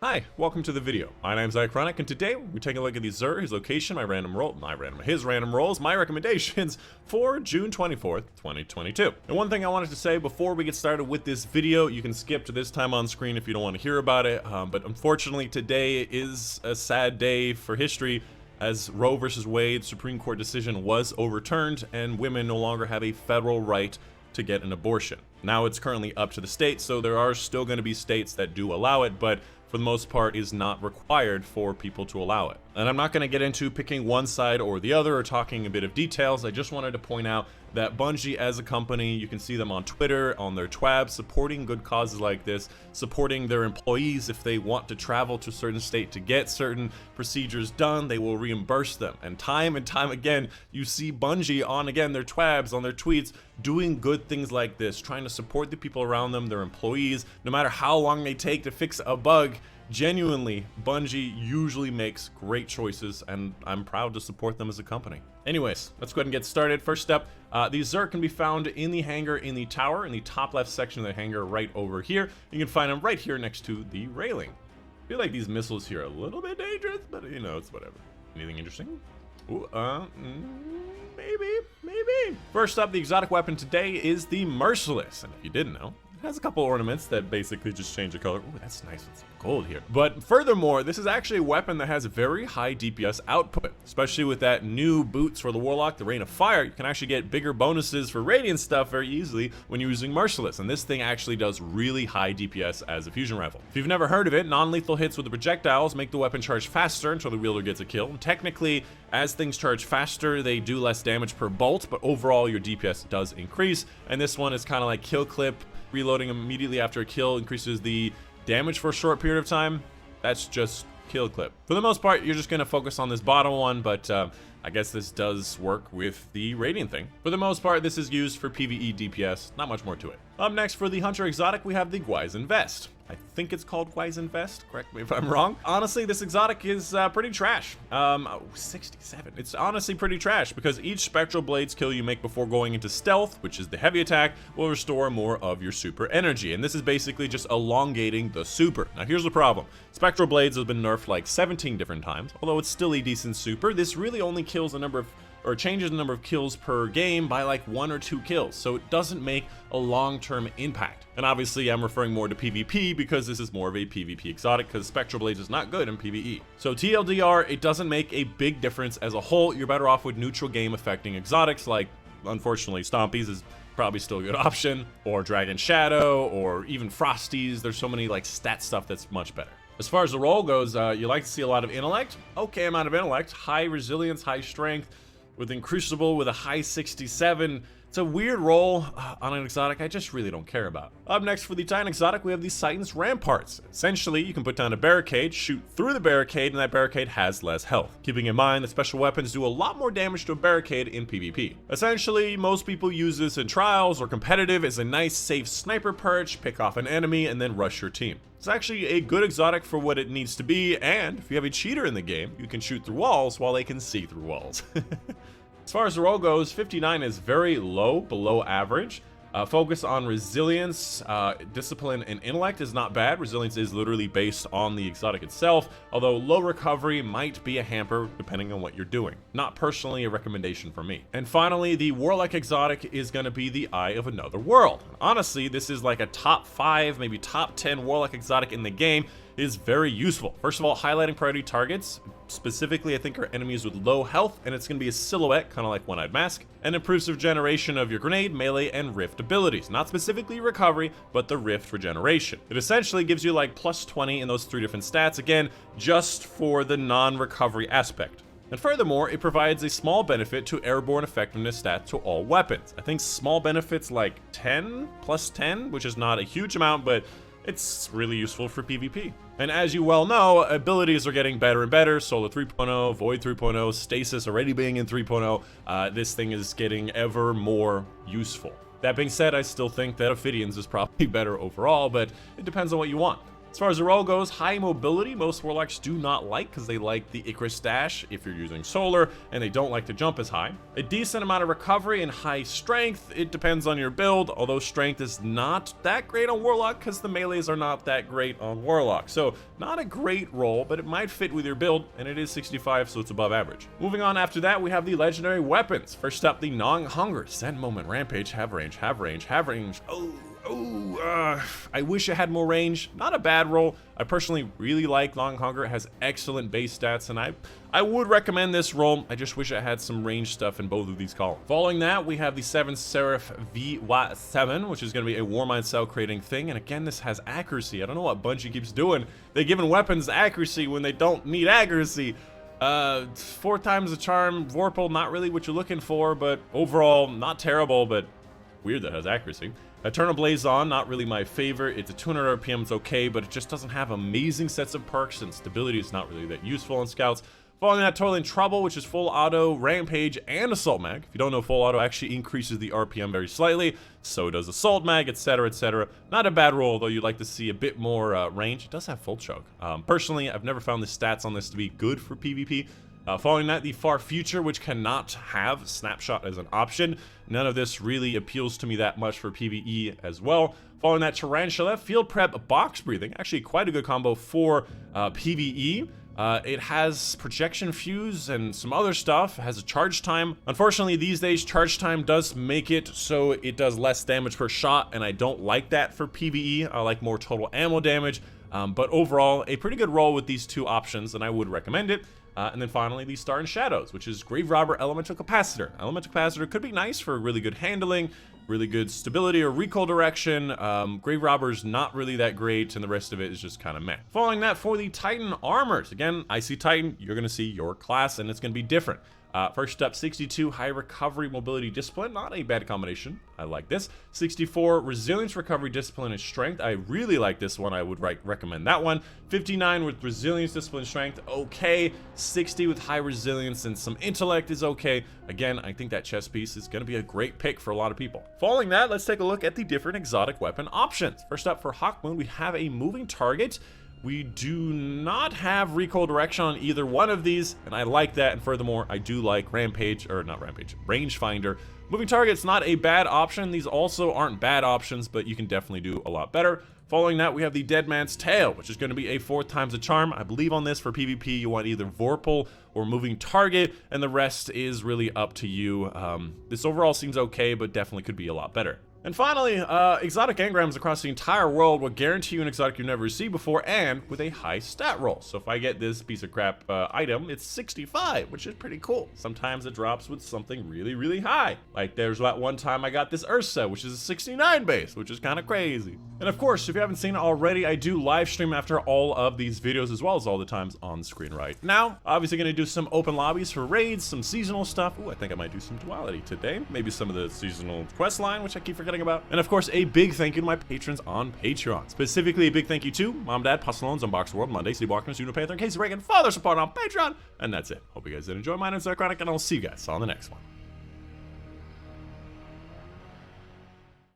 Hi, welcome to the video. My name's Dychronic, and today we're taking a look at the Xur, his location, his random rolls, my recommendations for June 24th, 2022. And one thing I wanted to say before we get started with this video, you can skip to this time on screen if you don't want to hear about it, but unfortunately today is a sad day for history as Roe versus Wade Supreme Court decision was overturned and women no longer have a federal right to get an abortion. Now it's currently up to the states, so there are still going to be states that do allow it, but for the most part is not required for people to allow it. And I'm not going to get into picking one side or the other or talking a bit of details. I just wanted to point out that Bungie as a company, you can see them on Twitter, on their twabs, supporting good causes like this, supporting their employees. If they want to travel to a certain state to get certain procedures done, they will reimburse them. And time again, you see Bungie on, again, their twabs, on their tweets, doing good things like this, trying to support the people around them, their employees, no matter how long they take to fix a bug. Genuinely, Bungie usually makes great choices, and I'm proud to support them as a company. Anyways, let's go ahead and get started. First up, these Xur can be found in the hangar in the tower, in the top left section of the hangar right over here. You can find them right here next to the railing. I feel like these missiles here are a little bit dangerous, but you know, it's whatever. Anything interesting? Ooh, maybe. First up, the exotic weapon today is the Merciless, and if you didn't know, it has a couple ornaments that basically just change the color. Ooh, that's nice with some gold here. But furthermore, this is actually a weapon that has very high DPS output, especially with that new boots for the Warlock, the Rain of Fire. You can actually get bigger bonuses for Radiant stuff very easily when you're using Merciless, and this thing actually does really high DPS as a fusion rifle. If you've never heard of it, non-lethal hits with the projectiles make the weapon charge faster until the wielder gets a kill. And technically, as things charge faster, they do less damage per bolt, but overall your DPS does increase, and this one is kind of like kill clip. Reloading immediately after a kill increases the damage for a short period of time. That's just kill clip. For the most part, you're just going to focus on this bottom one, but I guess this does work with the Radiant thing. For the most part, this is used for PvE DPS, not much more to it. Up next for the Hunter exotic, we have the GWISIN vest. I think it's called GWISIN vest, correct me if I'm wrong. Honestly, this exotic is pretty trash. 67. It's honestly pretty trash because each spectral blades kill you make before going into stealth, which is the heavy attack, will restore more of your super energy. And this is basically just elongating the super. Now here's the problem. Spectral blades have been nerfed like 17 different times, although it's still a decent super. This really only kills a number of changes the number of kills per game by like 1 or 2 kills, so it doesn't make a long-term impact. And obviously I'm referring more to PvP because this is more of a PvP exotic because Spectral Blades is not good in PvE. So TLDR, it doesn't make a big difference as a whole. You're better off with neutral game affecting exotics like, unfortunately, Stompies is probably still a good option, or Dragon Shadow, or even Frosties. There's so many like stat stuff that's much better. As far as the role goes, you like to see a lot of intellect. Okay amount of intellect, high resilience, high strength, with Incrucible with a high 67. It's a weird role on an exotic I just really don't care about. Up next for the Titan exotic, we have the CITAN'S Ramparts. Essentially, you can put down a barricade, shoot through the barricade, and that barricade has less health. Keeping in mind that special weapons do a lot more damage to a barricade in PvP. Essentially, most people use this in trials or competitive as a nice safe sniper perch, pick off an enemy, and then rush your team. It's actually a good exotic for what it needs to be, and if you have a cheater in the game, you can shoot through walls while they can see through walls. As far as the roll goes, 59 is very low, below average. Focus on resilience, discipline, and intellect is not bad. Resilience is literally based on the exotic itself, although low recovery might be a hamper depending on what you're doing. Not personally a recommendation for me. And finally, the Warlock exotic is going to be the Eye of Another World. Honestly, this is like a top 5, maybe top 10 Warlock exotic in the game. It is very useful. First of all, highlighting priority targets, specifically I think are enemies with low health, and it's going to be a silhouette, kind of like One-Eyed Mask, and improves regeneration of your grenade, melee, and rift abilities. Not specifically recovery, but the rift regeneration. It essentially gives you like plus 20 in those 3 different stats, again, just for the non-recovery aspect. And furthermore, it provides a small benefit to airborne effectiveness stat to all weapons. I think small benefits like 10, plus 10, which is not a huge amount, but it's really useful for PvP. And as you well know, abilities are getting better and better. Solar 3.0, Void 3.0, Stasis already being in 3.0. This thing is getting ever more useful. That being said, I still think that Ophidians is probably better overall, but it depends on what you want. As far as the roll goes, high mobility, most warlocks do not like because they like the Icarus dash if you're using solar, and they don't like to jump as high. A decent amount of recovery and high strength. It depends on your build, although strength is not that great on warlock because the melees are not that great on warlock. So not a great roll, but it might fit with your build, and it is 65, so it's above average. Moving on after that, we have the legendary weapons. First up, the Gnawing Hunger. Send moment, rampage, have range, have range, have range. I wish it had more range. Not a bad roll. I personally really like Gnawing Hunger. It has excellent base stats, and I would recommend this roll. I just wish it had some range stuff in both of these columns. Following that, we have the 7 SERAPH VY7, which is going to be a Warmind cell creating thing. And again, this has accuracy. I don't know what Bungie keeps doing. They're giving weapons accuracy when they don't need accuracy. 4 times the charm. Vorpal, not really what you're looking for, but overall, not terrible, but weird that it has accuracy. Eternal BLAZON, not really my favorite. It's a 200 RPM, it's okay, but it just doesn't have amazing sets of perks, and stability is not really that useful on scouts. Following that, TOIL in Trouble, which is full auto, rampage, and assault mag. If you don't know, full auto actually increases the RPM very slightly. So does assault mag, etc., etc. Not a bad roll, though you'd like to see a bit more range. It does have full choke. Personally, I've never found the stats on this to be good for PvP. Following that, the Far Future, which cannot have Snapshot as an option. None of this really appeals to me that much for PvE as well. Following that, Tarantula, Field Prep, Box Breathing. Actually quite a good combo for PvE. It has Projection Fuse and some other stuff. It has a charge time. Unfortunately, these days, charge time does make it so it does less damage per shot, and I don't like that for PvE. I like more total ammo damage. But overall, a pretty good roll with these two options, and I would recommend it. And then finally, the Star and Shadows, which is Grave Robber Elemental Capacitor. Elemental Capacitor could be nice for really good handling, really good stability or recoil direction. Grave Robber's not really that great, and the rest of it is just kind of meh. Following that, for the Titan Armors. Again, I see Titan, you're going to see your class, and it's going to be different. First up, 62 high recovery, mobility, discipline. Not a bad combination. I like this. 64 resilience, recovery, discipline, and strength. I really like this one. I would recommend that one. 59 with resilience, discipline, strength. Okay. 60 with high resilience and some intellect is okay. Again, I think that chess piece is going to be a great pick for a lot of people. Following that, let's take a look at the different exotic weapon options. First up, for Hawkmoon, we have a moving target. We do not have recoil direction on either one of these, and I like that. And furthermore, I do like rangefinder. Moving target's not a bad option. These also aren't bad options, but you can definitely do a lot better. Following that, we have the Dead Man's Tail, which is going to be a 4 times a charm. I believe on this for PvP, you want either Vorpal or moving target, and the rest is really up to you. This overall seems okay, but definitely could be a lot better. And finally, exotic engrams across the entire world will guarantee you an exotic you've never received before, and with a high stat roll. So if I get this piece of crap item, it's 65, which is pretty cool. Sometimes it drops with something really, really high. Like there's that one time I got this Ursa, which is a 69 base, which is kind of crazy. And of course, if you haven't seen it already, I do live stream after all of these videos, as well as all the times on screen right now. Obviously gonna do some open lobbies for raids, some seasonal stuff. Ooh, I think I might do some duality today. Maybe some of the seasonal quest line, which I keep forgetting about. And of course, a big thank you to my patrons on Patreon. Specifically, a big thank you to Mom, Dad, Postalones, Unbox World, Monday, Steve Walkman, Juno Panther, and Casey Reagan for their support on Patreon. And that's it. Hope you guys did enjoy. My name's Dychronic, and I'll see you guys on the next one.